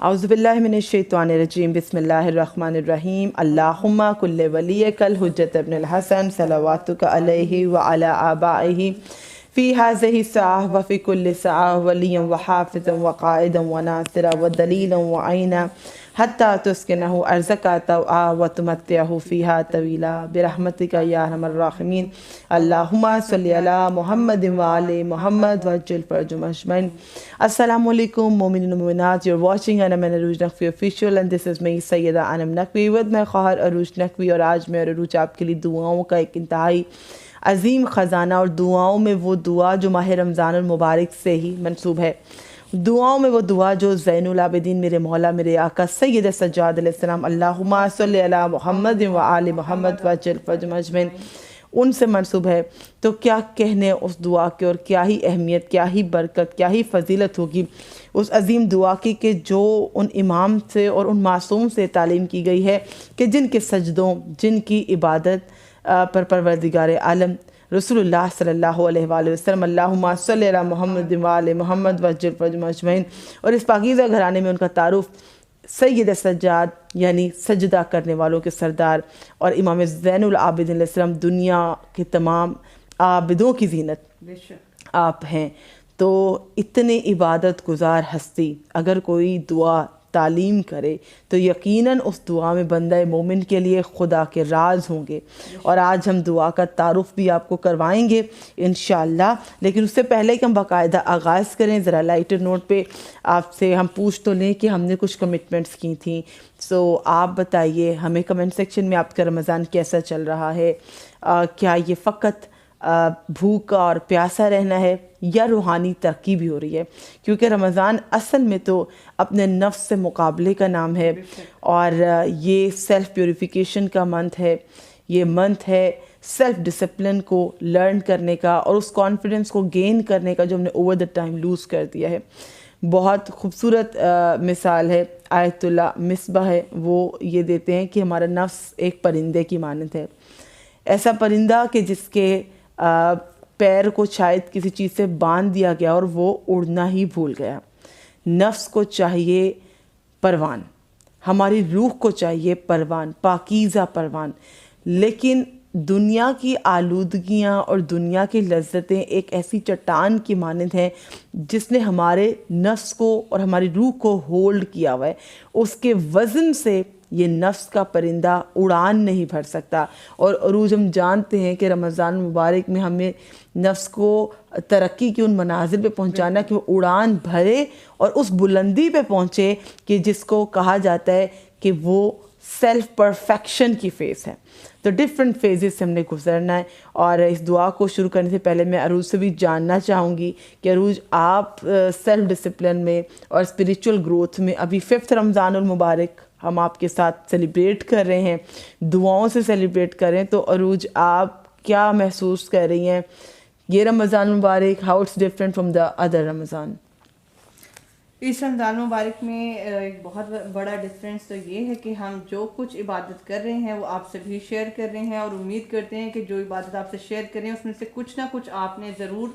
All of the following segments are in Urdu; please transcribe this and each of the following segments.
اعوذ باللہ من الشیطان الرجیم بسم اللہ الرحمن الرحیم اللہم کل ولیک الحجۃ ابن الحسن صلواتک علیہ وعلی آبائہ فی هذه الساعة وفی کل ساعة ولیا وحافظا وقائدا وناصرا ودلیلا وعینا حتی تسکنہ ارضک طوعا وتمتعہ فیہا طویلا برحمتک یا ارحم الراحمین اللہم صلی علی محمد وعلی محمد وعجل فرجهم اجمعین. السلام علیکم مومنین و مومنات. You're watching Anam and Arooj Naqvi official and this is me Syeda Anam Naqvi with my خواہر عروج نقوی. اور آج میں اور عروج آپ کے لیے دعاؤں کا ایک انتہائی عظیم خزانہ، اور دعاؤں میں وہ دعا جو ماہ رمضان المبارک سے ہی منسوب ہے، دعاؤں میں وہ دعا جو زین العابدین میرے مولا میرے آقا سید سجاد علیہ السلام اللہم صلی علی محمد وآل محمد وعجل فرجهم اجمعین ان سے منسوب ہے. تو کیا کہنے اس دعا کے، اور کیا ہی اہمیت، کیا ہی برکت، کیا ہی فضیلت ہوگی اس عظیم دعا کی کہ جو ان امام سے اور ان معصوم سے تعلیم کی گئی ہے کہ جن کے سجدوں، جن کی عبادت پر پروردگار عالم رسول اللہ صلی اللہ علیہ وآلہ وسلم اللہم صلی علی محمد وآل محمد وعجل فرجهم اجمعین، اور اس پاکیزہ گھرانے میں ان کا تعارف سید سجاد یعنی سجدہ کرنے والوں کے سردار اور امام زین العابدین علیہ السلام دنیا کے تمام عابدوں کی زینت آپ ہیں. تو اتنے عبادت گزار ہستی اگر کوئی دعا تعلیم کرے تو یقیناً اس دعا میں بندہ مومن کے لیے خدا کے راز ہوں گے. اور آج ہم دعا کا تعارف بھی آپ کو کروائیں گے انشاءاللہ، لیکن اس سے پہلے کہ ہم باقاعدہ آغاز کریں ذرا لائٹر نوٹ پہ آپ سے ہم پوچھ تو لیں کہ ہم نے کچھ کمٹمنٹس کی تھیں. سو آپ بتائیے ہمیں کمنٹ سیکشن میں آپ کا رمضان کیسا چل رہا ہے. کیا یہ فقط بھوکا اور پیاسا رہنا ہے یا روحانی ترقی بھی ہو رہی ہے؟ کیونکہ رمضان اصل میں تو اپنے نفس سے مقابلے کا نام ہے، اور یہ سیلف پیوریفیکیشن کا منتھ ہے. یہ منتھ ہے سیلف ڈسپلن کو لرن کرنے کا اور اس کانفیڈنس کو گین کرنے کا جو ہم نے اوور دا ٹائم لوز کر دیا ہے. بہت خوبصورت مثال ہے آیت اللہ مصباح ہے، وہ یہ دیتے ہیں کہ ہمارا نفس ایک پرندے کی مانند ہے. ایسا پرندہ کہ جس کے پیر کو شاید کسی چیز سے باندھ دیا گیا اور وہ اڑنا ہی بھول گیا. نفس کو چاہیے پروان، ہماری روح کو چاہیے پروان، پاکیزہ پروان. لیکن دنیا کی آلودگیاں اور دنیا کی لذتیں ایک ایسی چٹان کی مانند ہیں جس نے ہمارے نفس کو اور ہماری روح کو ہولڈ کیا ہوا ہے. اس کے وزن سے یہ نفس کا پرندہ اڑان نہیں بھر سکتا. اور عروج ہم جانتے ہیں کہ رمضان مبارک میں ہمیں نفس کو ترقی کی ان منازل پہ پہنچانا کہ وہ اڑان بھرے اور اس بلندی پہ پہنچے کہ جس کو کہا جاتا ہے کہ وہ سیلف پرفیکشن کی فیز ہے. تو ڈفرینٹ فیزز سے ہم نے گزرنا ہے. اور اس دعا کو شروع کرنے سے پہلے میں عروج سے بھی جاننا چاہوں گی کہ عروج آپ سیلف ڈسپلن میں اور اسپریچول گروتھ میں ابھی 5th رمضان المبارک ہم آپ کے ساتھ سیلیبریٹ کر رہے ہیں، دعاؤں سے سیلیبریٹ کر رہے ہیں. تو عروج آپ کیا محسوس کر رہی ہیں یہ رمضان مبارک؟ How it's different from the other Ramzan? اس رمضان مبارک میں ایک بہت بڑا ڈفرینس تو یہ ہے کہ ہم جو کچھ عبادت کر رہے ہیں وہ آپ سے بھی شیئر کر رہے ہیں، اور امید کرتے ہیں کہ جو عبادت آپ سے شیئر کر رہے ہیں اس میں سے کچھ نہ کچھ آپ نے ضرور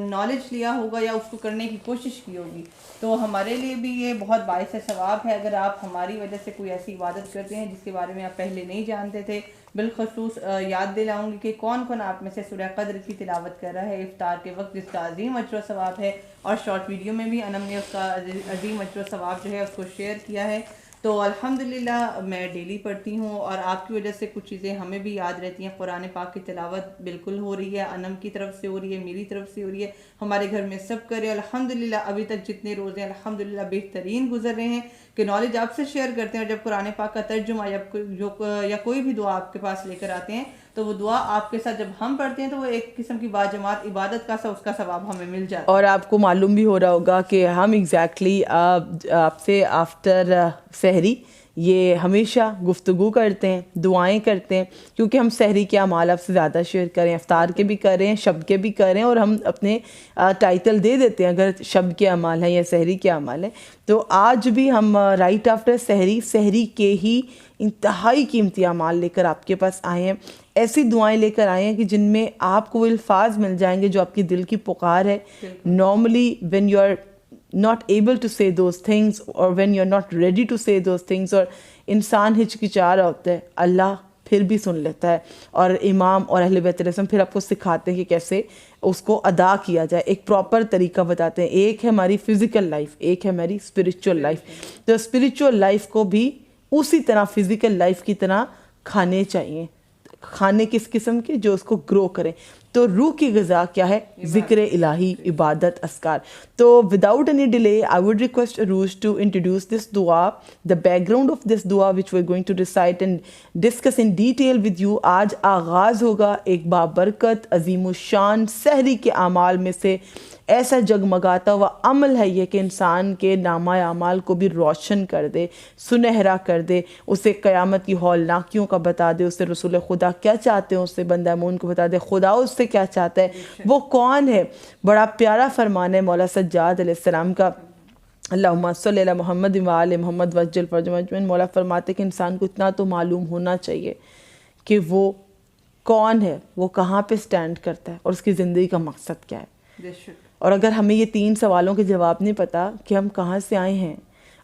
نالج لیا ہوگا یا اس کو کرنے کی کوشش کی ہوگی. تو ہمارے لیے بھی یہ بہت باعث ثواب ہے اگر آپ ہماری وجہ سے کوئی ایسی عبادت کرتے ہیں جس کے بارے میں آپ پہلے نہیں جانتے تھے. بالخصوص یاد دلاؤں گی کہ کون کون آپ میں سے سورہ قدر کی تلاوت کر رہا ہے افطار کے وقت، جس کا عظیم اجر و ثواب ہے. اور شارٹ ویڈیو میں بھی انم نے اس کا عظیم اجر و ثواب جو ہے اس کو شیئر کیا ہے. تو الحمدللہ میں ڈیلی پڑھتی ہوں اور آپ کی وجہ سے کچھ چیزیں ہمیں بھی یاد رہتی ہیں. قرآن پاک کی تلاوت بالکل ہو رہی ہے، انم کی طرف سے ہو رہی ہے، میری طرف سے ہو رہی ہے، ہمارے گھر میں سب کرے الحمدللہ. ابھی تک جتنے روزے الحمدللہ بہترین گزر رہے ہیں کہ نالج آپ سے شیئر کرتے ہیں. اور جب قرآن پاک کا ترجمہ یا کوئی بھی دعا آپ کے پاس لے کر آتے ہیں تو وہ دعا آپ کے ساتھ جب ہم پڑھتے ہیں تو وہ ایک قسم کی باجماعت عبادت کا اس کا ثواب ہمیں مل جاتا ہے. اور آپ کو معلوم بھی ہو رہا ہوگا کہ ہم ایگزیکٹلی آپ سے آفٹر سحری یہ ہمیشہ گفتگو کرتے ہیں، دعائیں کرتے ہیں، کیونکہ ہم سحری کے اعمال آپ سے زیادہ شیئر کریں، افطار کے بھی کر رہے ہیں، شب کے بھی کر رہے ہیں، اور ہم اپنے ٹائٹل دے دیتے ہیں اگر شب کے اعمال ہیں یا سحری کے اعمال ہیں. تو آج بھی ہم رائٹ آفٹر سحری کے ہی انتہائی قیمتی اعمال لے کر آپ کے پاس آئے ہیں. ایسی دعائیں لے کر آئے ہیں کہ جن میں آپ کو الفاظ مل جائیں گے جو آپ کی دل کی پکار ہے. Normally when you are not able to say those things, or when you're not ready to say those things, اور انسان ہچکچا رہا ہوتا ہے, اللہ پھر بھی سن لیتا ہے, اور امام اور اہل بیت رسم پھر آپ کو سکھاتے ہیں کہ کیسے اس کو ادا کیا جائے, ایک پراپر طریقہ بتاتے ہیں. ایک ہے ہماری فزیکل لائف, ایک ہے ہماری اسپریچول لائف. تو اسپریچول لائف کو بھی اسی طرح فزیکل لائف کی طرح کھانے چاہیے, کھانے کس قسم کے, جو اس کو گرو کریں. تو روح کی غذا کیا ہے؟ ذکر الہی, عبادت, اذکار. تو without any delay I would request Urooj to introduce this دعا, the background of this دعا which we are going to recite and discuss in detail with you. آج آغاز ہوگا ایک بابرکت عظیم الشان سحری کے اعمال میں سے. ایسا جگمگاتا ہوا عمل ہے یہ کہ انسان کے نامہ اعمال کو بھی روشن کر دے, سنہرا کر دے, اسے قیامت کی ہولناکیوں کا بتا دے, اسے رسول خدا کیا چاہتے ہیں اس سے بندہ مومن کو بتا دے, خدا اس سے کیا چاہتا ہے, وہ کون ہے. بڑا پیارا فرمان ہے مولا سجاد علیہ السلام کا, اللہم صلی علی محمد و آل محمد وجل فرجهم اجمعین. مولا فرماتے کہ انسان کو اتنا تو معلوم ہونا چاہیے کہ وہ کون ہے, وہ کہاں پہ سٹینڈ کرتا ہے, اور اس کی زندگی کا مقصد کیا ہے. اور اگر ہمیں یہ 3 سوالوں کے جواب نہیں پتہ کہ ہم کہاں سے آئے ہیں,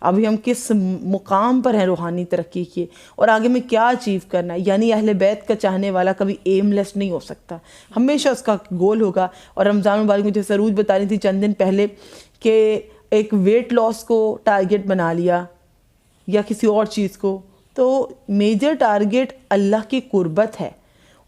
ابھی ہم کس مقام پر ہیں روحانی ترقی کے, اور آگے میں کیا اچیو کرنا ہے, یعنی اہل بیت کا چاہنے والا کبھی ایم لیس نہیں ہو سکتا, ہمیشہ اس کا گول ہوگا. اور رمضان مبارک مجھے سروج بتا رہی تھی چند دن پہلے کہ ایک ویٹ لاس کو ٹارگیٹ بنا لیا یا کسی اور چیز کو, تو میجر ٹارگیٹ اللہ کی قربت ہے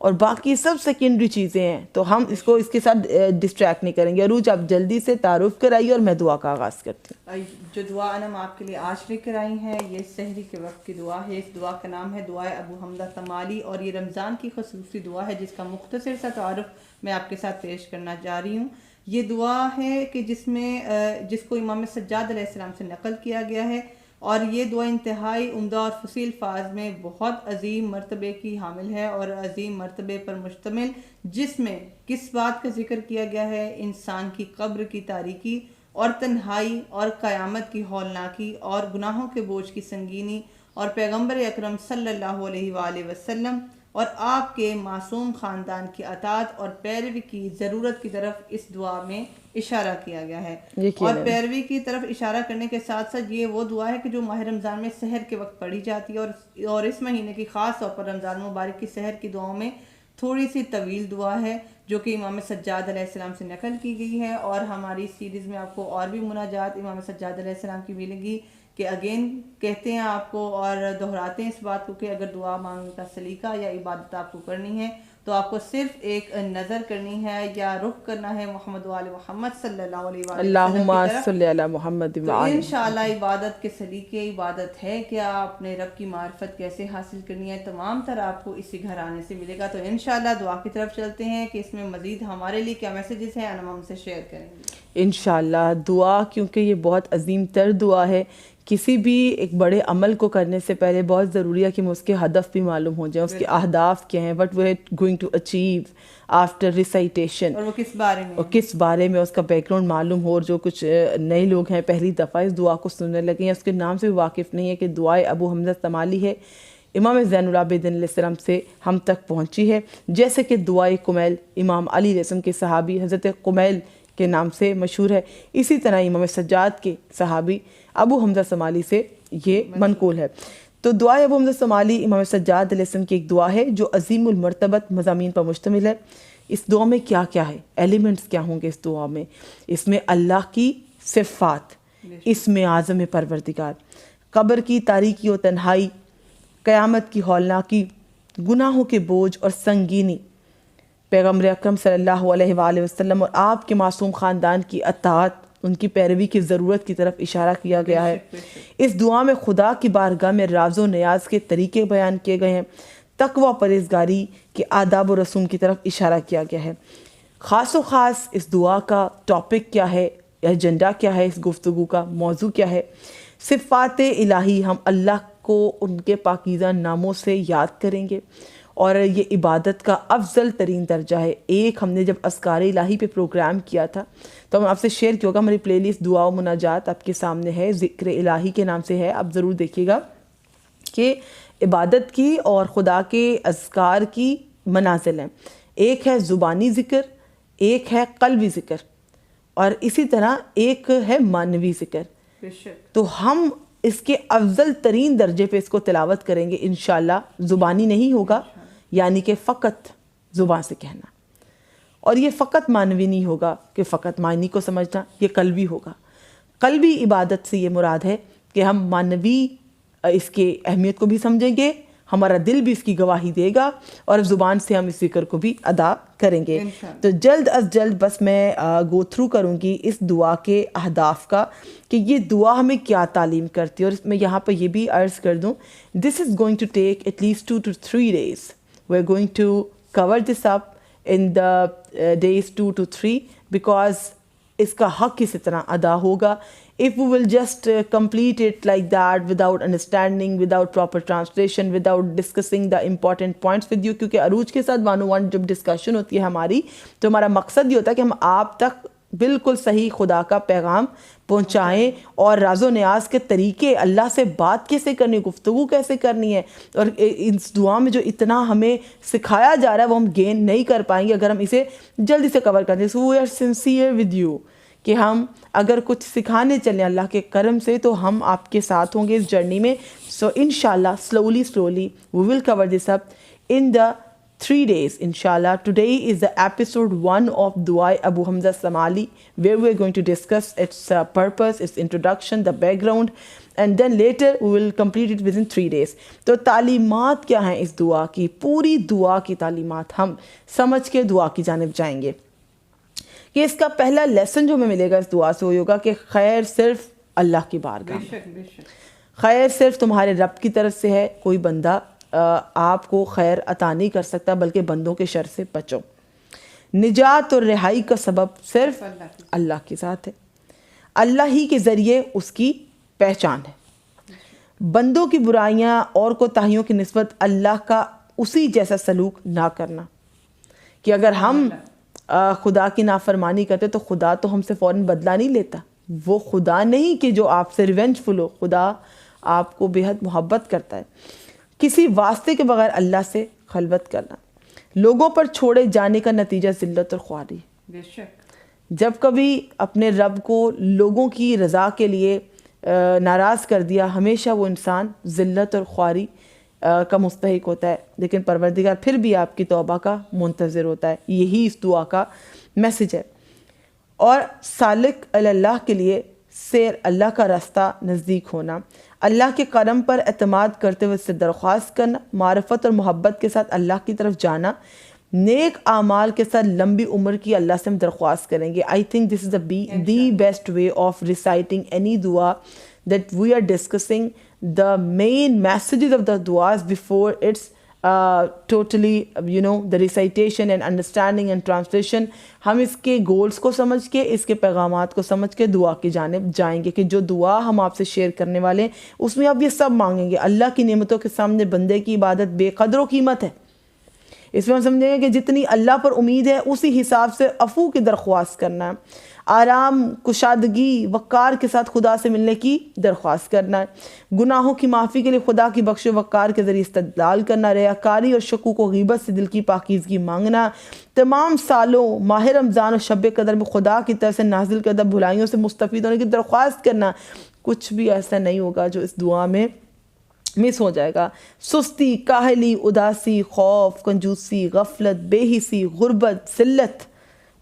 اور باقی سب سیکنڈری چیزیں ہیں. تو ہم اس کو اس کے ساتھ ڈسٹریکٹ نہیں کریں گے. عروج آپ جلدی سے تعارف کرائیے اور میں دعا کا آغاز کرتی ہوں. جو دعا انم آپ کے لیے آج لے کر آئی ہیں یہ سحری کے وقت کی دعا ہے. اس دعا کا نام ہے دعائے ابو حمزہ تمالی, اور یہ رمضان کی خصوصی دعا ہے جس کا مختصر سا تعارف میں آپ کے ساتھ پیش کرنا جا رہی ہوں. یہ دعا ہے کہ جس کو امام سجاد علیہ السلام سے نقل کیا گیا ہے, اور یہ دعا انتہائی عمدہ اور فصیح الفاظ میں بہت عظیم مرتبے کی حامل ہے اور عظیم مرتبے پر مشتمل, جس میں کس بات کا ذکر کیا گیا ہے؟ انسان کی قبر کی تاریکی اور تنہائی, اور قیامت کی ہولناکی, اور گناہوں کے بوجھ کی سنگینی, اور پیغمبر اکرم صلی اللہ علیہ وآلہ وسلم اور آپ کے معصوم خاندان کی اطاعت اور پیروی کی ضرورت کی طرف اس دعا میں اشارہ کیا گیا ہے. اور پیروی کی طرف اشارہ کرنے کے ساتھ ساتھ یہ وہ دعا ہے کہ جو ماہ رمضان میں سحر کے وقت پڑھی جاتی ہے, اور اس مہینے کی خاص طور پر رمضان مبارک کی سحر کی دعاؤں میں تھوڑی سی طویل دعا ہے جو کہ امام سجاد علیہ السلام سے نقل کی گئی ہے. اور ہماری سیریز میں آپ کو اور بھی مناجات امام سجاد علیہ السلام کی ملے گی کہ اگین کہتے ہیں آپ کو اور دہراتے ہیں اس بات کو کہ اگر دعا مانگنے کا سلیقہ یا عبادت آپ کو کرنی ہے تو آپ کو صرف ایک نظر کرنی ہے یا رخ کرنا ہے محمد و آل محمد صلی اللہ علیہ وسلم اللہم صلی علی محمد و آل. انشاءاللہ عبادت کے سلیقے, عبادت ہے کیا, اپنے رب کی معرفت کیسے حاصل کرنی ہے, تمام تر آپ کو اسی گھرانے سے ملے گا. تو انشاءاللہ دعا کی طرف چلتے ہیں کہ اس میں مزید ہمارے لیے کیا میسیجز ہیں ہم سے شیئر کریں گے انشاءاللہ. دعا کیونکہ یہ بہت عظیم تر دعا ہے, کسی بھی ایک بڑے عمل کو کرنے سے پہلے بہت ضروری ہے کہ اس کے ہدف بھی معلوم ہو جائیں, اس کے اہداف کیا ہیں, what we are going to achieve after recitation, اور وہ کس بارے میں, اور کس بارے میں اس کا بیک گراؤنڈ معلوم ہو. اور جو کچھ نئے لوگ ہیں پہلی دفعہ اس دعا کو سننے لگے ہیں, اس کے نام سے بھی واقف نہیں ہے کہ دعائے ابو حمزہ تمالی ہے, امام زین العابدین علیہ السلام سے ہم تک پہنچی ہے. جیسے کہ دعائے قمیل امام علی علیہ السلام کے صحابی حضرت قمیل کے نام سے مشہور ہے, اسی طرح امام سجاد کے صحابی ابو حمزہ سمالی سے یہ منقول ہے. تو دعائے ابو حمزہ سمالی امام سجاد علیہ السلام کی ایک دعا ہے جو عظیم المرتبت مضامین پر مشتمل ہے. اس دعا میں کیا کیا ہے, ایلیمنٹس کیا ہوں گے اس دعا میں؟ اس میں اللہ کی صفات, اسم اعظم پروردگار, قبر کی تاریکی و تنہائی, قیامت کی ہولناکی, گناہوں کے بوجھ اور سنگینی, پیغمبر اکرم صلی اللہ علیہ وآلہ وسلم اور آپ کے معصوم خاندان کی اطاعت, ان کی پیروی کی ضرورت کی طرف اشارہ کیا گیا ہے. اس دعا میں خدا کی بارگاہ میں راز و نیاز کے طریقے بیان کیے گئے ہیں, تقوی پرہیزگاری کے آداب و رسوم کی طرف اشارہ کیا گیا ہے. خاص و خاص اس دعا کا ٹاپک کیا ہے, ایجنڈا کیا ہے, اس گفتگو کا موضوع کیا ہے؟ صفات الہی, ہم اللہ کو ان کے پاکیزہ ناموں سے یاد کریں گے, اور یہ عبادت کا افضل ترین درجہ ہے. ایک ہم نے جب اذکار الہی پہ پروگرام کیا تھا تو ہم آپ سے شیئر کیا ہوگا, ہماری پلے لسٹ دعا و مناجات آپ کے سامنے ہے, ذکر الہی کے نام سے ہے, آپ ضرور دیکھیے گا کہ عبادت کی اور خدا کے اذکار کی منازل ہیں. ایک ہے زبانی ذکر, ایک ہے قلبی ذکر, اور اسی طرح ایک ہے معنوی ذکر. بے شک. تو ہم اس کے افضل ترین درجے پہ اس کو تلاوت کریں گے انشاءاللہ. زبانی نہیں ہوگا, یعنی کہ فقط زبان سے کہنا, اور یہ فقط معنوی نہیں ہوگا کہ فقط معنی کو سمجھنا, یہ قلبی ہوگا. قلبی عبادت سے یہ مراد ہے کہ ہم معنوی اس کے اہمیت کو بھی سمجھیں گے, ہمارا دل بھی اس کی گواہی دے گا, اور زبان سے ہم اس ذکر کو بھی ادا کریں گے. تو جلد از جلد بس میں گو تھرو کروں گی اس دعا کے اہداف کا کہ یہ دعا ہمیں کیا تعلیم کرتی ہے. اور میں یہاں پہ یہ بھی عرض کر دوں, this is going to take at least 2 to 3 days. We are going to cover this up in the days 2 to 3 because اس کا حق کس طرح ادا ہوگا. If we will just complete it like that without understanding, without proper translation, without discussing the important points with you, کیونکہ عروج کے ساتھ 101 جب ڈسکشن ہوتی ہے ہماری, تو ہمارا مقصد یہ ہوتا ہے کہ ہم آپ تک بالکل صحیح خدا کا پیغام پہنچائیں, اور راز و نیاز کے طریقے, اللہ سے بات کیسے کرنی ہے, گفتگو کیسے کرنی ہے. اور اس دعا میں جو اتنا ہمیں سکھایا جا رہا ہے وہ ہم گین نہیں کر پائیں گے اگر ہم اسے جلدی سے کور کر دیں. So we are sincere with you کہ ہم اگر کچھ سکھانے چلیں اللہ کے کرم سے تو ہم آپ کے ساتھ ہوں گے اس جرنی میں. سو انشاءاللہ slowly we will cover this up in the 3 days inshallah. Today is the episode 1 of Dua Abu Hamza Samali, where we are going to discuss its purpose, its introduction, the background, and then later we will complete it within 3 days. تو تعلیمات کیا ہیں اس دعا کی, پوری دعا کی تعلیمات ہم سمجھ کے دعا کی جانب جائیں گے. کہ اس کا پہلا لیسن جو ہمیں ملے گا اس دعا سے وہ ہوگا کہ خیر صرف اللہ کی بارگاہ میں, خیر صرف تمہارے رب کی طرف سے ہے. کوئی بندہ آپ کو خیر عطا نہیں کر سکتا, بلکہ بندوں کے شر سے بچو. نجات اور رہائی کا سبب صرف اللہ کے ساتھ ہے, اللہ ہی کے ذریعے اس کی پہچان ہے. بندوں کی برائیاں اور کوتاہیوں کی نسبت اللہ کا اسی جیسا سلوک نہ کرنا, کہ اگر ہم خدا کی نافرمانی کرتے تو خدا تو ہم سے فوراً بدلہ نہیں لیتا. وہ خدا نہیں کہ جو آپ سے ریونج فل ہو, خدا آپ کو بے حد محبت کرتا ہے. کسی واسطے کے بغیر اللہ سے خلوت کرنا لوگوں پر چھوڑے جانے کا نتیجہ ذلت اور خواری. بے شک. جب کبھی اپنے رب کو لوگوں کی رضا کے لیے ناراض کر دیا, ہمیشہ وہ انسان ذلت اور خواری کا مستحق ہوتا ہے, لیکن پروردگار پھر بھی آپ کی توبہ کا منتظر ہوتا ہے. یہی اس دعا کا میسج ہے. اور سالک اللہ کے لیے سیر, اللہ کا راستہ نزدیک ہونا, اللہ کے کرم پر اعتماد کرتے ہوئے اس سے درخواست کرنا, معرفت اور محبت کے ساتھ اللہ کی طرف جانا, نیک اعمال کے ساتھ لمبی عمر کی اللہ سے ہم درخواست کریں گے. I think this is the best way of reciting any dua that we are discussing the main messages of the duas before its totally the recitation and understanding and translation. ہم اس کے گولز کو سمجھ کے, اس کے پیغامات کو سمجھ کے دعا کی جانب جائیں گے کہ جو دعا ہم آپ سے شیئر کرنے والے ہیں اس میں آپ یہ سب مانگیں گے. اللہ کی نعمتوں کے سامنے بندے کی عبادت بے قدر و قیمت ہے. اس میں ہم سمجھیں گے کہ جتنی اللہ پر امید ہے اسی حساب سے عفو کی درخواست کرنا ہے, آرام, کشادگی, وقار کے ساتھ خدا سے ملنے کی درخواست کرنا ہے, گناہوں کی معافی کے لیے خدا کی بخش و وقار کے ذریعے استدلال کرنا, ریاکاری اور شکوک و غیبت سے دل کی پاکیزگی مانگنا, تمام سالوں ماہ رمضان اور شب قدر میں خدا کی طرف سے نازل کردہ بھلائیوں سے مستفید ہونے کی درخواست کرنا. کچھ بھی ایسا نہیں ہوگا جو اس دعا میں مس ہو جائے گا. سستی, کاہلی, اداسی, خوف, کنجوسی, غفلت, بے حسی, غربت, ذلت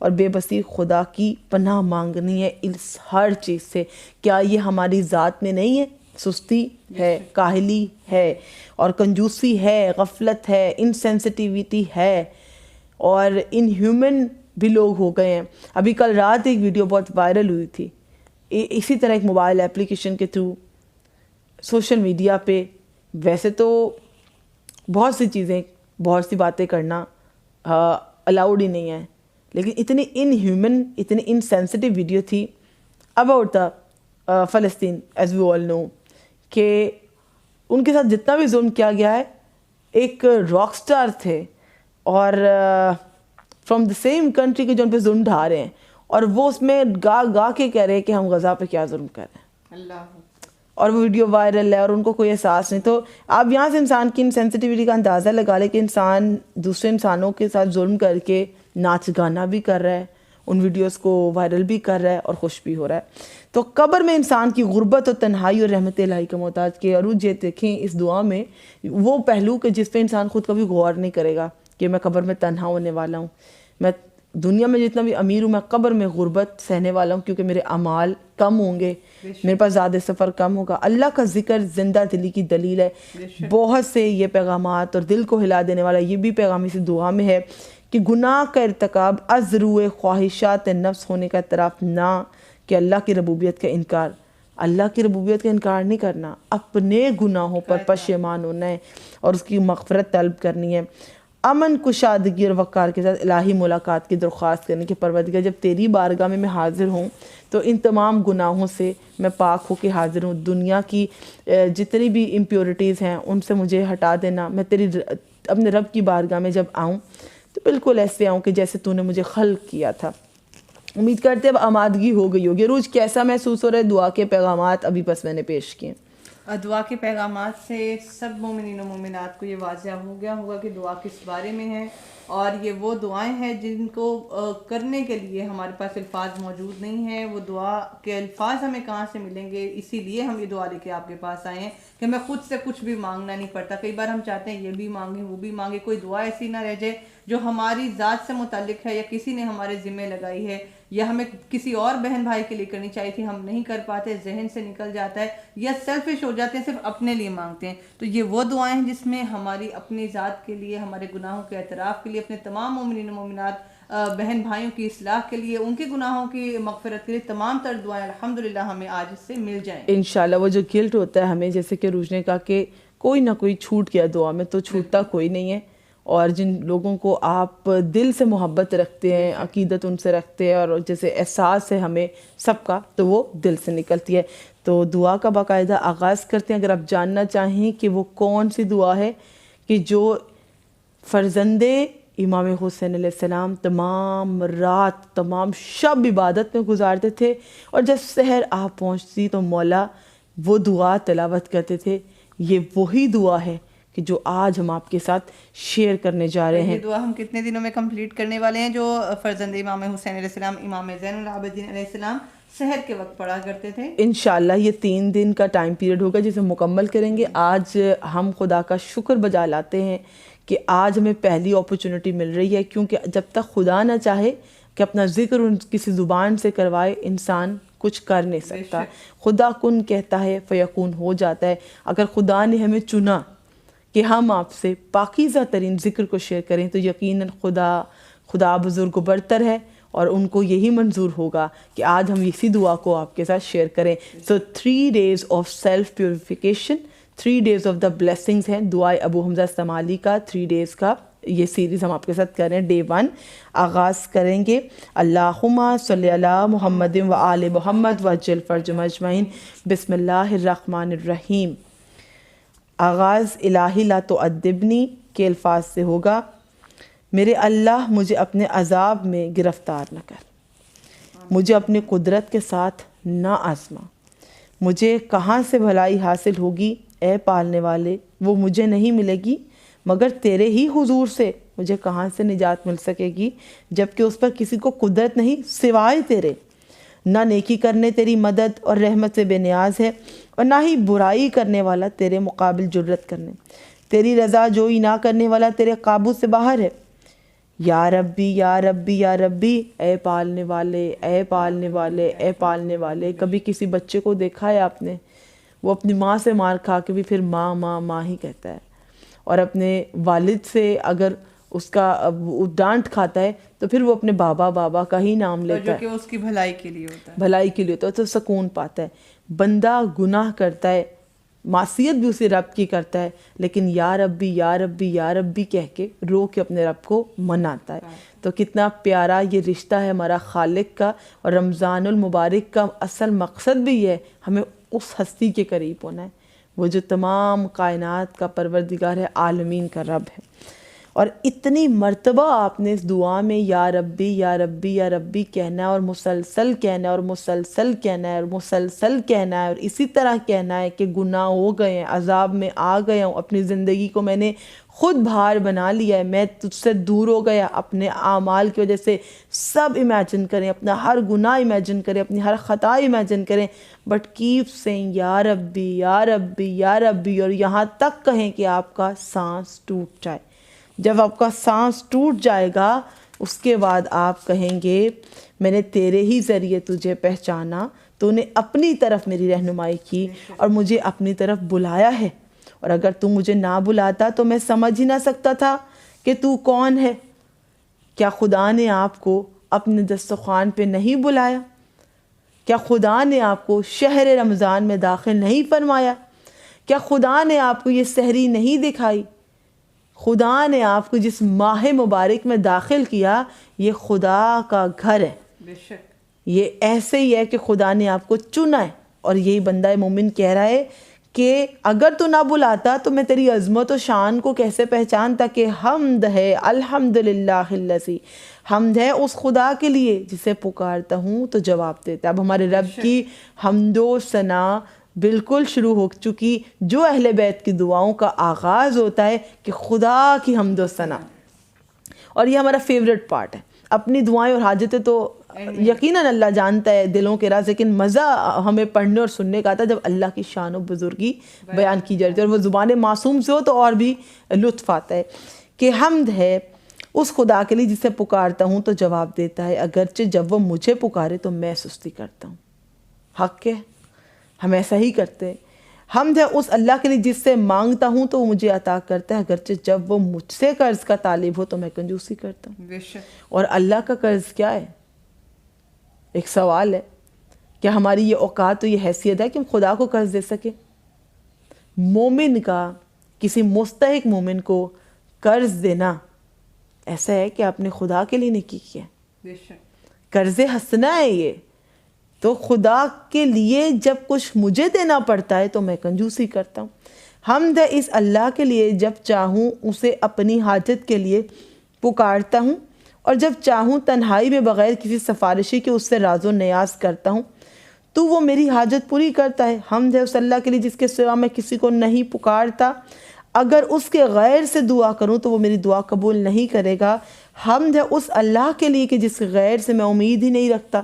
اور بے بسی, خدا کی پناہ مانگنی ہے اس ہر چیز سے. کیا یہ ہماری ذات میں نہیں ہے؟ سستی ہے, کاہلی ہے, اور کنجوسی ہے, غفلت ہے, انسینسٹیویٹی ہے, اور ان ہیومن بھی لوگ ہو گئے ہیں. ابھی کل رات ایک ویڈیو بہت وائرل ہوئی تھی, اسی طرح ایک موبائل اپلیکیشن کے تھرو سوشل میڈیا پہ. ویسے تو بہت سی چیزیں, بہت سی باتیں کرنا الاؤڈ ہی نہیں ہے, لیکن اتنی ان ہیومن, اتنی انسینسٹیو ویڈیو تھی اباؤٹ دا فلسطین ایز وی آل نو, کہ ان کے ساتھ جتنا بھی ظلم کیا گیا ہے, ایک راک سٹار تھے اور فرام دا سیم کنٹری کے جو ان پہ ظلم ڈھا رہے ہیں, اور وہ اس میں گا کے کہہ رہے ہیں کہ ہم غزہ پہ کیا ظلم کر رہے ہیں. اللہ, اور وہ ویڈیو وائرل ہے اور ان کو کوئی احساس نہیں. تو آپ یہاں سے انسان کی انسینسٹیوٹی کا اندازہ لگا لیں کہ انسان دوسرے انسانوں کے ساتھ ظلم کر کے ناچ گانا بھی کر رہا ہے, ان ویڈیوز کو وائرل بھی کر رہا ہے اور خوش بھی ہو رہا ہے۔ تو قبر میں انسان کی غربت اور تنہائی اور رحمت الہی کا محتاج کہ عروج یہ دیکھیں اس دعا میں وہ پہلو کہ جس پہ انسان خود کبھی غور نہیں کرے گا کہ میں قبر میں تنہا ہونے والا ہوں، میں دنیا میں جتنا بھی امیر ہوں میں قبر میں غربت سہنے والا ہوں کیونکہ میرے اعمال کم ہوں گے، میرے پاس زیادہ سفر کم ہوگا۔ اللہ کا ذکر زندہ دلی کی دلیل ہے۔ بہت سے یہ پیغامات اور دل کو ہلا دینے والا یہ بھی پیغام اسی دعا میں ہے کہ گناہ کا ارتکاب از روئے خواہشات نفس ہونے کا اعتراف نہ کہ اللہ کی ربوبیت کا انکار، اللہ کی ربوبیت کا انکار نہیں کرنا، اپنے گناہوں پر پشیمان ہونا ہے اور اس کی مغفرت طلب کرنی ہے، امن کشادگی اور وقار کے ساتھ الہی ملاقات کی درخواست کرنے کہ پروردگار جب تیری بارگاہ میں حاضر ہوں تو ان تمام گناہوں سے میں پاک ہو کے حاضر ہوں، دنیا کی جتنی بھی امپیورٹیز ہیں ان سے مجھے ہٹا دینا، میں تیری اپنے رب کی بارگاہ میں جب آؤں تو بالکل ایسے آؤں کہ جیسے تو نے مجھے خلق کیا تھا۔ امید کرتے اب آمادگی ہو گئی ہوگی۔ روز کیسا محسوس ہو رہا ہے؟ دعا کے پیغامات ابھی بس میں نے پیش کیے۔ دعا کے پیغامات سے سب مومنین و مومنات کو یہ واضح ہو گیا ہوگا کہ دعا کس بارے میں ہے، اور یہ وہ دعائیں ہیں جن کو کرنے کے لیے ہمارے پاس الفاظ موجود نہیں ہیں۔ وہ دعا کے الفاظ ہمیں کہاں سے ملیں گے؟ اسی لیے ہم یہ دعا لے کے آپ کے پاس آئے ہیں کہ ہمیں خود سے کچھ بھی مانگنا نہیں پڑتا۔ کئی بار ہم چاہتے ہیں یہ بھی مانگیں وہ بھی مانگیں، کوئی دعا ایسی نہ رہ جائے جو ہماری ذات سے متعلق ہے یا کسی نے ہمارے ذمہ لگائی ہے یا ہمیں کسی اور بہن بھائی کے لیے کرنی چاہیے تھی، ہم نہیں کر پاتے، ذہن سے نکل جاتا ہے یا سیلفش ہو جاتے ہیں، صرف اپنے لیے مانگتے ہیں۔ تو یہ وہ دعائیں ہیں جس میں ہماری اپنی ذات کے لیے، ہمارے گناہوں کے اعتراف کے لیے، اپنے تمام مومنین و مومنات بہن بھائیوں کی اصلاح کے لیے، ان کے گناہوں کی مغفرت کے لیے تمام تر دعائیں الحمدللہ ہمیں آج اس سے مل جائیں انشاءاللہ۔ وہ جو گلٹ ہوتا ہے ہمیں، جیسے کہ روج نے کہا کہ کوئی نہ کوئی چھوٹ گیا دعا میں، تو چھوٹتا کوئی نہیں ہے، اور جن لوگوں کو آپ دل سے محبت رکھتے ہیں، عقیدت ان سے رکھتے ہیں اور جیسے احساس ہے ہمیں سب کا، تو وہ دل سے نکلتی ہے۔ تو دعا کا باقاعدہ آغاز کرتے ہیں۔ اگر آپ جاننا چاہیں کہ وہ کون سی دعا ہے کہ جو فرزند امام حسین علیہ السلام تمام رات تمام شب عبادت میں گزارتے تھے اور جب سحر آپ پہنچتی تو مولا وہ دعا تلاوت کرتے تھے، یہ وہی دعا ہے کہ جو آج ہم آپ کے ساتھ شیئر کرنے جا رہے ہیں۔ یہ دعا ہم کتنے دنوں میں کمپلیٹ کرنے والے ہیں؟ جو فرزند امام حسین علیہ السلام امام زین العابدین علیہ السلام سحر کے وقت پڑھا کرتے تھے۔ انشاءاللہ یہ 3 دن کا ٹائم پیریڈ ہوگا جسے مکمل کریں گے۔ آج ہم خدا کا شکر بجا لاتے ہیں کہ آج ہمیں پہلی اپرچونٹی مل رہی ہے، کیونکہ جب تک خدا نہ چاہے کہ اپنا ذکر کسی زبان سے کروائے انسان کچھ کر نہیں سکتا۔ خدا کن کہتا ہے فیکون ہو جاتا ہے۔ اگر خدا نے ہمیں چنا کہ ہم آپ سے پاکیزہ ترین ذکر کو شیئر کریں تو یقیناً خدا بزرگ و برتر ہے اور ان کو یہی منظور ہوگا کہ آج ہم اسی دعا کو آپ کے ساتھ شیئر کریں۔ سو 3 days of self purification, 3 days of the blessings ہیں دعائے ابو حمزہ استعمالی کا 3 days کا یہ سیریز ہم آپ کے ساتھ کر رہے ہیں۔ ڈے 1 آغاز کریں گے اللہم صلی علی محمد و آل محمد وعجل فرجہم اجمعین۔ بسم اللہ الرحمن الرحیم۔ آغاز الہی لا تعذبنی کے الفاظ سے ہوگا، میرے اللہ مجھے اپنے عذاب میں گرفتار نہ کر، مجھے اپنی قدرت کے ساتھ نہ آزما، مجھے کہاں سے بھلائی حاصل ہوگی اے پالنے والے، وہ مجھے نہیں ملے گی مگر تیرے ہی حضور سے، مجھے کہاں سے نجات مل سکے گی جبکہ اس پر کسی کو قدرت نہیں سوائے تیرے، نہ نیکی کرنے تیری مدد اور رحمت سے بے نیاز ہے اور نہ ہی برائی کرنے والا تیرے مقابل جرت کرنے، تیری رضا جوئی نہ کرنے والا تیرے قابو سے باہر ہے۔ یا ربی یا ربی یا ربی، اے پالنے والے اے پالنے والے اے پالنے والے۔ کبھی کسی بچے کو دیکھا ہے آپ نے، وہ اپنی ماں سے مار کھا کے بھی پھر ماں ماں ماں ہی کہتا ہے، اور اپنے والد سے اگر اس کا ڈانٹ کھاتا ہے تو پھر وہ اپنے بابا بابا کا ہی نام لیتا ہے، جو کہ اس کی بھلائی کے لیے ہوتا ہے، بھلائی کے لیے ہوتا ہے، تو سکون پاتا ہے۔ بندہ گناہ کرتا ہے، معصیت بھی اسی رب کی کرتا ہے، لیکن یا ربی یا ربی یا ربی کہہ کے رو کے اپنے رب کو مناتا ہے۔ تو کتنا پیارا یہ رشتہ ہے ہمارا خالق کا، اور رمضان المبارک کا اصل مقصد بھی یہ ہے ہمیں اس ہستی کے قریب ہونا ہے، وہ جو تمام کائنات کا پروردگار ہے، عالمین کا رب ہے۔ اور اتنی مرتبہ آپ نے اس دعا میں یا ربی یا ربی یا ربی کہنا ہے، اور مسلسل کہنا ہے، اور مسلسل کہنا ہے، اور مسلسل کہنا ہے، اور اسی طرح کہنا ہے کہ گناہ ہو گئے ہیں، عذاب میں آ گیا ہوں، اپنی زندگی کو میں نے خود بھار بنا لیا ہے، میں تجھ سے دور ہو گیا اپنے اعمال کی وجہ سے. سب امیجن کریں، اپنا ہر گناہ امیجن کریں، اپنی ہر خطا امیجن کریں، بٹ کیپ سینگ یا ربی یا ربی یا ربی، اور یہاں تک کہیں کہ آپ کا سانس ٹوٹ جائے. جب آپ کا سانس ٹوٹ جائے گا اس کے بعد آپ کہیں گے میں نے تیرے ہی ذریعے تجھے پہچانا، تو نے اپنی طرف میری رہنمائی کی اور مجھے اپنی طرف بلایا ہے، اور اگر تو مجھے نہ بلاتا تو میں سمجھ ہی نہ سکتا تھا کہ تو کون ہے. کیا خدا نے آپ کو اپنے دسترخوان پہ نہیں بلایا؟ کیا خدا نے آپ کو شہر رمضان میں داخل نہیں فرمایا؟ کیا خدا نے آپ کو یہ سحری نہیں دکھائی؟ خدا نے آپ کو جس ماہ مبارک میں داخل کیا، یہ خدا کا گھر ہے. بے شک یہ ایسے ہی ہے کہ خدا نے آپ کو چنا ہے، اور یہی بندہ مومن کہہ رہا ہے کہ اگر تو نہ بلاتا تو میں تیری عظمت و شان کو کیسے پہچانتا. کہ حمد ہے الحمدللہ الذی، حمد ہے اس خدا کے لیے جسے پکارتا ہوں تو جواب دیتا ہے. اب ہمارے رب کی حمد و ثنا بالکل شروع ہو چکی. جو اہل بیت کی دعاؤں کا آغاز ہوتا ہے کہ خدا کی حمد و ثنا، اور یہ ہمارا فیوریٹ پارٹ ہے. اپنی دعائیں اور حاجتیں تو یقیناً اللہ جانتا ہے دلوں کے راز، لیکن مزہ ہمیں پڑھنے اور سننے کا آتا ہے جب اللہ کی شان و بزرگی بیان کی جاتی ہے، اور وہ زبان معصوم سے ہو تو اور بھی لطف آتا ہے. کہ حمد ہے اس خدا کے لیے جسے پکارتا ہوں تو جواب دیتا ہے، اگرچہ جب وہ مجھے پکارے تو میں سستی کرتا ہوں. حق ہے، ہم ایسا ہی کرتے ہیں. حمد ہے اس اللہ کے لیے جس سے مانگتا ہوں تو وہ مجھے عطا کرتا ہے، اگرچہ جب وہ مجھ سے قرض کا طالب ہو تو میں کنجوسی کرتا ہوں. بے شک. اور اللہ کا قرض کیا ہے؟ ایک سوال ہے، کیا ہماری یہ اوقات و یہ حیثیت ہے کہ ہم خدا کو قرض دے سکیں؟ مومن کا کسی مستحق مومن کو قرض دینا ایسا ہے کہ آپ نے خدا کے لیے نیکی کیا. بے شک. قرض حسنہ ہے یہ. تو خدا کے لیے جب کچھ مجھے دینا پڑتا ہے تو میں کنجوسی کرتا ہوں. حمد ہے اس اللہ کے لیے جب چاہوں اسے اپنی حاجت کے لیے پکارتا ہوں، اور جب چاہوں تنہائی میں بغیر کسی سفارشی کے اس سے راز و نیاز کرتا ہوں تو وہ میری حاجت پوری کرتا ہے. حمد ہے اس اللہ کے لیے جس کے سوا میں کسی کو نہیں پکارتا، اگر اس کے غیر سے دعا کروں تو وہ میری دعا قبول نہیں کرے گا. حمد ہے اس اللہ کے لیے کہ جس غیر سے میں امید ہی نہیں رکھتا.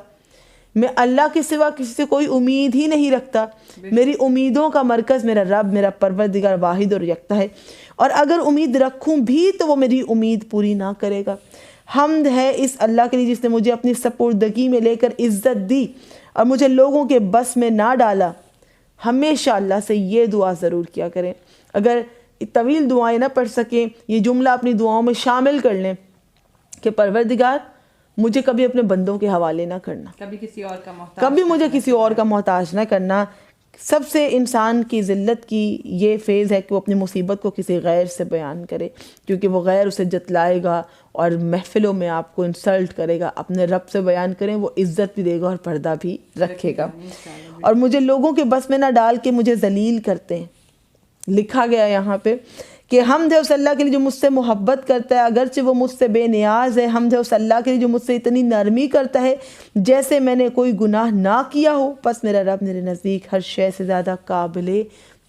میں اللہ کے سوا کسی سے کوئی امید ہی نہیں رکھتا. میری امیدوں کا مرکز میرا رب، میرا پروردگار واحد اور یکتا ہے، اور اگر امید رکھوں بھی تو وہ میری امید پوری نہ کرے گا. حمد ہے اس اللہ کے لیے جس نے مجھے اپنی سپردگی میں لے کر عزت دی اور مجھے لوگوں کے بس میں نہ ڈالا. ہمیشہ اللہ سے یہ دعا ضرور کیا کریں. اگر طویل دعائیں نہ پڑھ سکیں، یہ جملہ اپنی دعاؤں میں شامل کر لیں کہ پروردگار مجھے کبھی اپنے بندوں کے حوالے نہ کرنا، کبھی کسی اور کا محتاج، کبھی مجھے کسی اور کا محتاج نہ کرنا. سب سے انسان کی ذلت کی یہ فیز ہے کہ وہ اپنی مصیبت کو کسی غیر سے بیان کرے، کیونکہ وہ غیر اسے جتلائے گا اور محفلوں میں آپ کو انسلٹ کرے گا. اپنے رب سے بیان کریں، وہ عزت بھی دے گا اور پردہ بھی رکھے گا. اور مجھے لوگوں کے بس میں نہ ڈال کے مجھے ذلیل کرتے ہیں. لکھا گیا یہاں پہ کہ حمد ہے اس اللہ کے لیے جو مجھ سے محبت کرتا ہے اگرچہ وہ مجھ سے بے نیاز ہے. حمد ہے اس اللہ کے لیے جو مجھ سے اتنی نرمی کرتا ہے جیسے میں نے کوئی گناہ نہ کیا ہو. پس میرا رب میرے نزدیک ہر شے سے زیادہ قابل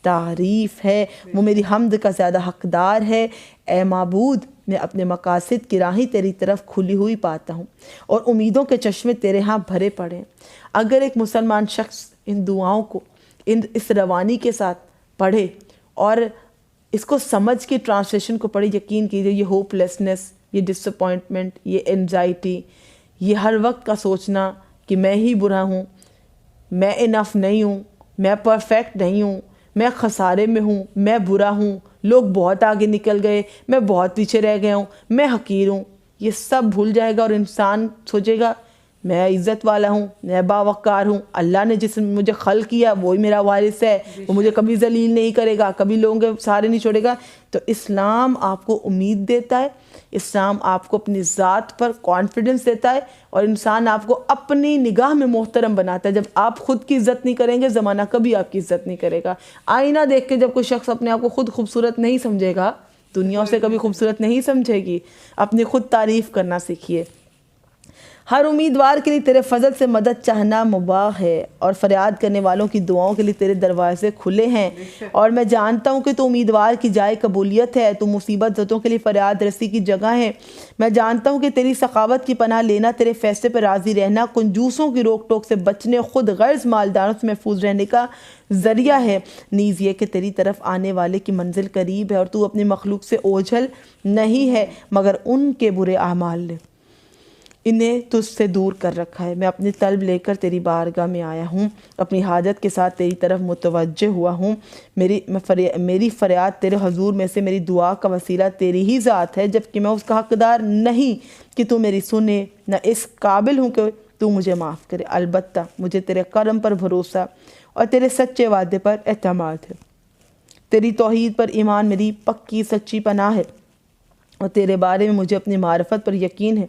تعریف ہے، وہ میری حمد کا زیادہ حقدار ہے. اے معبود، میں اپنے مقاصد کی راہیں تیری طرف کھلی ہوئی پاتا ہوں اور امیدوں کے چشمے تیرے ہاں بھرے پڑے ہیں. اگر ایک مسلمان شخص ان دعاؤں کو اس روانی کے ساتھ پڑھے اور اس کو سمجھ کے ٹرانسلیشن کو پڑھے، یقین کیجیے یہ ہوپ لیسنس، یہ ڈس اپوائنٹمنٹ، یہ انزائٹی، یہ ہر وقت کا سوچنا کہ میں ہی برا ہوں، میں انف نہیں ہوں، میں پرفیکٹ نہیں ہوں، میں خسارے میں ہوں، میں برا ہوں، لوگ بہت آگے نکل گئے، میں بہت پیچھے رہ گیا ہوں، میں حقیر ہوں، یہ سب بھول جائے گا اور انسان سوچے گا میں عزت والا ہوں، میں باوقار ہوں. اللہ نے جس نے مجھے خلق کیا وہی میرا وارث ہے، وہ مجھے کبھی ذلیل نہیں کرے گا، کبھی لوگوں کے سہارے نہیں چھوڑے گا. تو اسلام آپ کو امید دیتا ہے، اسلام آپ کو اپنی ذات پر کانفیڈنس دیتا ہے، اور انسان آپ کو اپنی نگاہ میں محترم بناتا ہے. جب آپ خود کی عزت نہیں کریں گے زمانہ کبھی آپ کی عزت نہیں کرے گا. آئینہ دیکھ کے جب کوئی شخص اپنے آپ کو خود خوبصورت نہیں سمجھے گا دنیا سے کبھی خوبصورت نہیں سمجھے گی. اپنی خود تعریف کرنا سیکھیے. ہر امیدوار کے لیے تیرے فضل سے مدد چاہنا مباح ہے اور فریاد کرنے والوں کی دعاؤں کے لیے تیرے دروازے کھلے ہیں. اور میں جانتا ہوں کہ تو امیدوار کی جائے قبولیت ہے, تو مصیبت زدوں کے لیے فریاد رسی کی جگہ ہے. میں جانتا ہوں کہ تیری سخاوت کی پناہ لینا, تیرے فیصلے پر راضی رہنا, کنجوسوں کی روک ٹوک سے بچنے, خود غرض مالداروں سے محفوظ رہنے کا ذریعہ ہے. نیز یہ کہ تیری طرف آنے والے کی منزل قریب ہے اور تو اپنی مخلوق سے اوجھل نہیں ہے مگر ان کے برے اعمال نے انہیں تجھ سے دور کر رکھا ہے. میں اپنی طلب لے کر تیری بارگاہ میں آیا ہوں, اپنی حاجت کے ساتھ تیری طرف متوجہ ہوا ہوں. میری فریاد تیرے حضور میں سے میری دعا کا وسیلہ تیری ہی ذات ہے, جبکہ میں اس کا حقدار نہیں کہ تو میری سنے, نہ اس قابل ہوں کہ تو مجھے معاف کرے. البتہ مجھے تیرے کرم پر بھروسہ اور تیرے سچے وعدے پر اعتماد ہے. تیری توحید پر ایمان میری پکی سچی پناہ ہے اور تیرے بارے میں مجھے اپنی معرفت پر یقین ہے.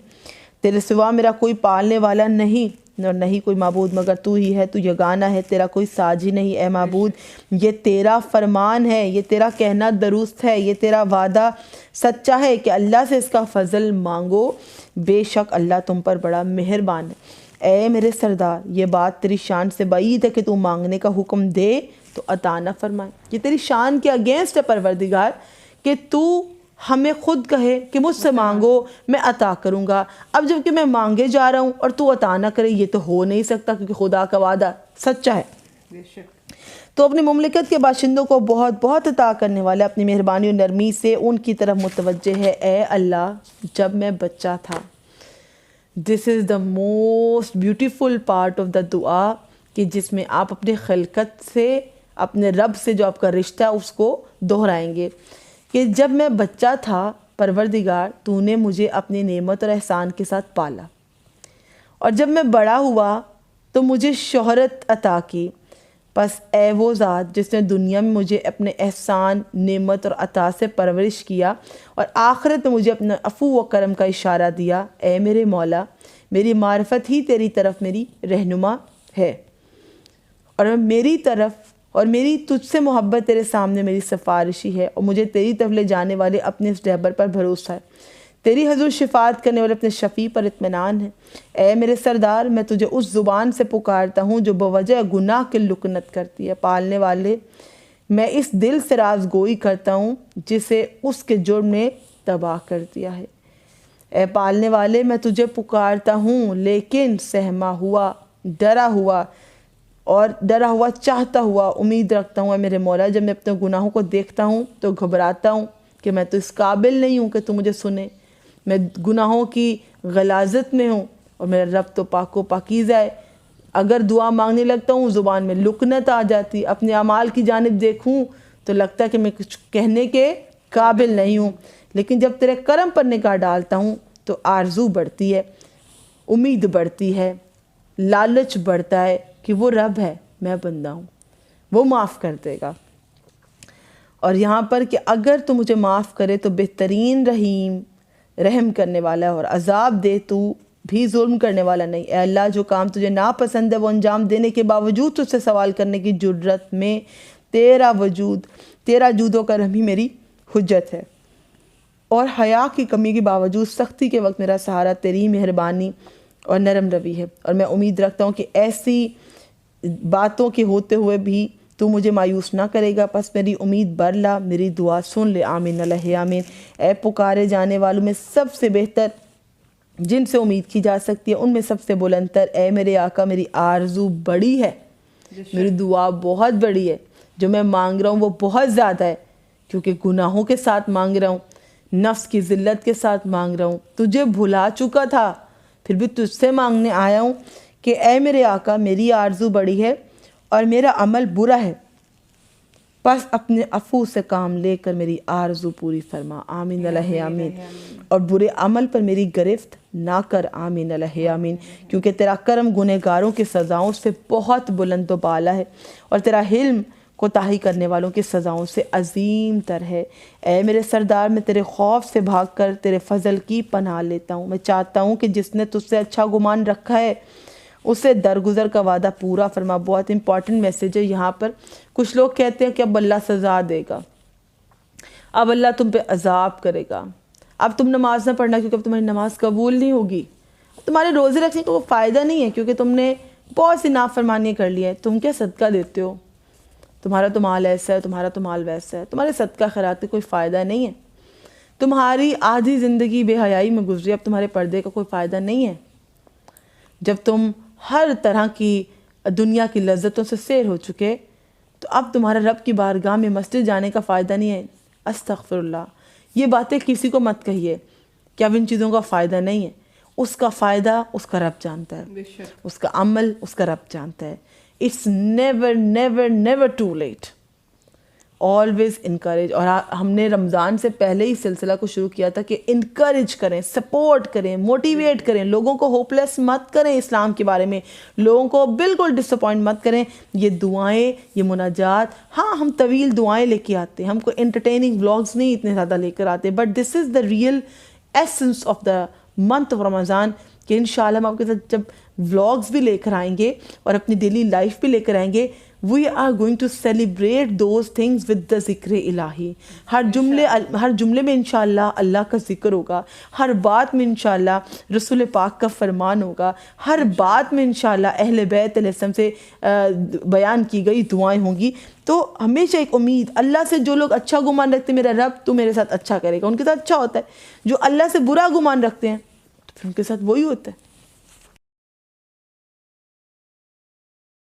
تیرے سوا میرا کوئی پالنے والا نہیں اور نہیں کوئی معبود مگر تو ہی ہے. تو یگانہ ہے, تیرا کوئی ساجی نہیں. اے معبود, یہ تیرا فرمان ہے, یہ تیرا کہنا درست ہے, یہ تیرا وعدہ سچا ہے کہ اللہ سے اس کا فضل مانگو, بے شک اللہ تم پر بڑا مہربان ہے. اے میرے سردار, یہ بات تیری شان سے بعید ہے کہ تو مانگنے کا حکم دے تو عطا نہ فرمائے. یہ تیری شان کے اگینسٹ ہے پروردگار کہ تو ہمیں خود کہے کہ مجھ سے مانگو میں عطا کروں گا. اب جب کہ میں مانگے جا رہا ہوں اور تو عطا نہ کرے, یہ تو ہو نہیں سکتا کیونکہ خدا کا وعدہ سچا ہے. تو اپنی مملکت کے باشندوں کو بہت بہت عطا کرنے والا اپنی مہربانی اور نرمی سے ان کی طرف متوجہ ہے. اے اللہ, جب میں بچہ تھا, this is the most beautiful part of the دعا کہ جس میں آپ اپنے خلقت سے اپنے رب سے جو آپ کا رشتہ اس کو دہرائیں گے کہ جب میں بچہ تھا پروردگار تو نے مجھے اپنی نعمت اور احسان کے ساتھ پالا, اور جب میں بڑا ہوا تو مجھے شہرت عطا کی. پس اے وہ ذات جس نے دنیا میں مجھے اپنے احسان, نعمت اور عطا سے پرورش کیا اور آخرت میں مجھے اپنا عفو و کرم کا اشارہ دیا, اے میرے مولا, میری معرفت ہی تیری طرف میری رہنما ہے اور میری تجھ سے محبت تیرے سامنے میری سفارشی ہے, اور مجھے تیری طرف لے جانے والے اپنے اس رہبر پر بھروسہ ہے. تیری حضور شفاعت کرنے والے اپنے شفیع پر اطمینان ہے. اے میرے سردار, میں تجھے اس زبان سے پکارتا ہوں جو بوجہ گناہ کے لکنت کرتی ہے. پالنے والے, میں اس دل سے راز گوئی کرتا ہوں جسے اس کے جرم نے تباہ کر دیا ہے. اے پالنے والے, میں تجھے پکارتا ہوں لیکن سہما ہوا, ڈرا ہوا چاہتا ہوا امید رکھتا ہوں. اے میرے مولا, جب میں اپنے گناہوں کو دیکھتا ہوں تو گھبراتا ہوں کہ میں تو اس قابل نہیں ہوں کہ تو مجھے سنے. میں گناہوں کی غلاظت میں ہوں اور میرا رب تو پاک و پاکیزہ ہے. اگر دعا مانگنے لگتا ہوں زبان میں لکنت آ جاتی, اپنے اعمال کی جانب دیکھوں تو لگتا ہے کہ میں کچھ کہنے کے قابل نہیں ہوں. لیکن جب تیرے کرم پر نگاہ ڈالتا ہوں تو آرزو بڑھتی ہے, امید بڑھتی ہے, لالچ بڑھتا ہے کہ وہ رب ہے, میں بندہ ہوں, وہ معاف کر دے گا. اور یہاں پر کہ اگر تو مجھے معاف کرے تو بہترین رحم کرنے والا ہے, اور عذاب دے تو بھی ظلم کرنے والا نہیں. اے اللہ, جو کام تجھے ناپسند ہے وہ انجام دینے کے باوجود تجھ سے سوال کرنے کی جرت میں تیرا جود و کرم ہی میری حجت ہے, اور حیا کی کمی کے باوجود سختی کے وقت میرا سہارا تیری مہربانی اور نرم روی ہے. اور میں امید رکھتا ہوں کہ ایسی باتوں کے ہوتے ہوئے بھی تو مجھے مایوس نہ کرے گا. پس میری امید بر لا, میری دعا سن لے. آمین الہ آمین. اے پکارے جانے والوں میں سب سے بہتر جن سے امید کی جا سکتی ہے ان میں سب سے بلند تر, اے میرے آقا, میری آرزو بڑی ہے, میری دعا بہت بڑی ہے, جو میں مانگ رہا ہوں وہ بہت زیادہ ہے, کیونکہ گناہوں کے ساتھ مانگ رہا ہوں, نفس کی ذلت کے ساتھ مانگ رہا ہوں. تجھے بھلا چکا تھا پھر بھی تجھ سے مانگنے آیا ہوں کہ اے میرے آقا, میری آرزو بڑی ہے اور میرا عمل برا ہے, بس اپنے عفو سے کام لے کر میری آرزو پوری فرما. آمین الہ آمین. اور برے عمل پر میری گرفت نہ کر. آمین الہ آمین. کیونکہ تیرا کرم گنہگاروں کی سزاؤں سے بہت بلند و بالا ہے, اور تیرا حلم کوتاہی کرنے والوں کی سزاؤں سے عظیم تر ہے. اے میرے سردار, میں تیرے خوف سے بھاگ کر تیرے فضل کی پناہ لیتا ہوں. میں چاہتا ہوں کہ جس نے تجھ سے اچھا گمان رکھا ہے اسے درگزر کا وعدہ پورا فرما. بہت امپورٹنٹ میسیج ہے یہاں پر. کچھ لوگ کہتے ہیں کہ اب اللہ سزا دے گا, اب اللہ تم پہ عذاب کرے گا، اب تم نماز نہ پڑھنا کیونکہ اب تمہاری نماز قبول نہیں ہوگی، تمہارے روزے رکھنے کا کوئی فائدہ نہیں ہے کیونکہ تم نے بہت سی نافرمانیاں کر لی ہیں، تم کیا صدقہ دیتے ہو، تمہارا تو مال ایسا ہے، تمہارا تو مال ویسا ہے، تمہارے صدقہ خیرات کا کوئی فائدہ نہیں ہے، تمہاری آدھی زندگی بے حیائی میں گزری، اب تمہارے پردے کا کوئی فائدہ نہیں ہے، جب تم ہر طرح کی دنیا کی لذتوں سے سیر ہو چکے تو اب تمہارا رب کی بارگاہ میں مسجد جانے کا فائدہ نہیں ہے۔ استغفر اللہ، یہ باتیں کسی کو مت کہیے کہ اب ان چیزوں کا فائدہ نہیں ہے، اس کا فائدہ اس کا رب جانتا ہے، اس کا عمل اس کا رب جانتا ہے۔ It's never never never too late, always encourage. اور ہم نے رمضان سے پہلے ہی سلسلہ کو شروع کیا تھا کہ انکریج کریں، سپورٹ کریں، موٹیویٹ کریں، لوگوں کو ہوپ لیس مت کریں اسلام کے بارے میں، لوگوں کو بالکل ڈس اپوائنٹ مت کریں۔ یہ دعائیں، یہ مناجات، ہاں ہم طویل دعائیں لے کے آتے ہیں، ہم کو انٹرٹیننگ ولاگز نہیں اتنے زیادہ لے کر آتے، but this is the real essence of the month of Ramzan, کہ انشاءاللہ ہم آپ کے ساتھ جب ولاگز بھی لے کر آئیں گے اور اپنی ڈیلی لائف بھی لے کر آئیں گے، we are going to celebrate those things with the ذکر الہی۔ ہر جملے میں انشاءاللہ اللہ کا ذکر ہوگا، ہر بات میں انشاءاللہ رسول پاک کا فرمان ہوگا، ہر بات میں انشاءاللہ اہل بیت علیہ السلام سے بیان کی گئی دعائیں ہوں گی۔ تو ہمیشہ ایک امید، اللہ سے جو لوگ اچھا گمان رکھتے ہیں، میرا رب تو میرے ساتھ اچھا کرے گا، ان کے ساتھ اچھا ہوتا ہے۔ جو اللہ سے برا گمان رکھتے ہیں تو پھر ان کے ساتھ وہی ہوتا ہے۔